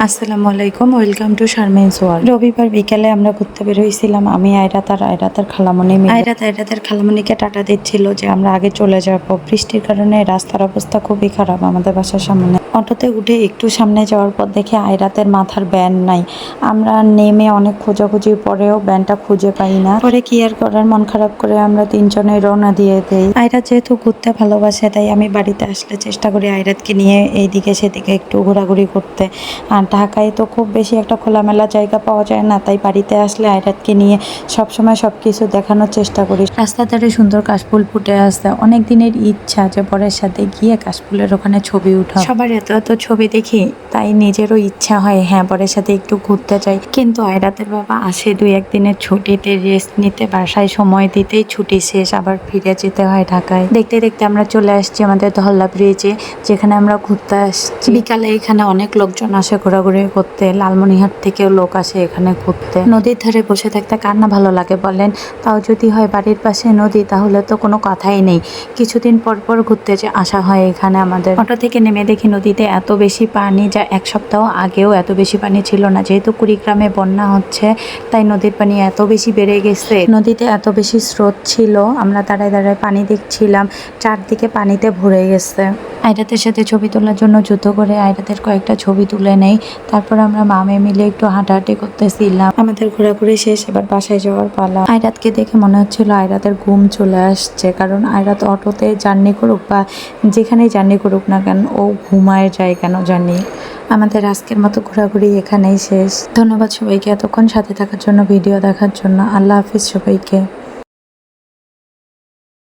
আসসালামু আলাইকুম, welcome to Sharmin's world. রবিবার বিকেলে আমরা ঘুরতে বের হয়েছিলাম। আমি আয়রাতার খালামণি মিলে। আয়রাতার খালামণিকে টাটা দিচ্ছিল যে আমরা আগে চলে যাব। বৃষ্টির কারণে রাস্তার অবস্থা খুবই খারাপ আমাদের বাসার সামনে। অটোতে উঠে একটু সামনে যাওয়ার পর দেখি আয়রাতের মাথার ব্যান্ড নাই। আমরা নেমে অনেক খোঁজাখুঁজির পরেও ব্যান্ডটা খুঁজে পাই না। পরে কি আর করার, মন খারাপ করে আমরা তিনজনে রওনা দিয়ে দেই। আয়রাত যেহেতু ঘুরতে ভালোবাসে, তাই আমি বাড়িতে আসলে চেষ্টা করি আয়রাতকে নিয়ে এইদিকে সেদিকে একটু ঘোরাঘুরি করতে। আর ঢাকায় তো খুব বেশি একটা খোলামেলা জায়গা পাওয়া যায় না, তাই বাড়িতে আসলে আয়রাতকে নিয়ে সবসময় সব কিছু দেখানোর চেষ্টা করি। রাস্তার ধারে সুন্দর কাশফুল ফুটে আসছে। অনেক দিনের ইচ্ছা যে বরের সাথে গিয়ে কাশফুলের ওখানে ছবি উঠা। সবার এত এত ছবি দেখি, তাই নিজেরও ইচ্ছা হয় হ্যাঁ বরের সাথে একটু ঘুরতে যাই। কিন্তু আয়রাতের বাবা আসে 2-1 দিনের ছুটিতে, রেস্ট নিতে, বাসায় সময় দিতেই ছুটি শেষ, আবার ফিরে যেতে হয় ঢাকায়। দেখতে দেখতে আমরা চলে আসছি আমাদের ধল্লা ব্রিজে, যেখানে আমরা ঘুরতে আসছি। বিকালে এখানে অনেক লোকজন আসে ঘোরাঘুরি করতে। লালমনিরহাট থেকেও লোক আসে এখানে ঘুরতে। নদীর ধারে বসে থাকতে কার না ভালো লাগে বলেন? তাও যদি হয় বাড়ির পাশে নদী, তাহলে তো কোনো কথাই নেই। কিছুদিন পর পর ঘুরতে যে আসা হয় এখানে আমাদের। অটো থেকে নেমে দেখি নদীতে এত বেশি পানি, যা 1 সপ্তাহ আগেও এত বেশি পানি ছিল না। যেহেতু কুড়িগ্রামে বন্যা হচ্ছে, তাই নদীর পানি এত বেশি বেড়ে গেছে। নদীতে এত বেশি স্রোত ছিল, আমরা দাঁড়ায় দাঁড়ায় পানি দেখছিলাম, চারদিকে পানিতে ভরে গেছে। আয়রাতের সাথে ছবি তোলার জন্য যুদ্ধ করে আয়রাতের কয়েকটা ছবি তুলে নেই। তারপর আমরা মামে মিলে একটু হাঁটাহাঁটি করতেছিলাম। আমাদের ঘোরাঘুরি শেষ, এবার বাসায় যাওয়ার পালা। আয়রাতকে দেখে মনে হচ্ছিল আয়রাতের ঘুম চলে আসছে, কারণ আয়রাত অটোতে জার্নি করুক বা যেখানেই জার্নি করুক না কেন, ও ঘুমায় যায় কেন জানি। আমাদের আজকের মতো ঘোরাঘুরি এখানেই শেষ। ধন্যবাদ সবাইকে এতক্ষণ সাথে থাকার জন্য, ভিডিও দেখার জন্য। আল্লাহ হাফিজ সবাইকে।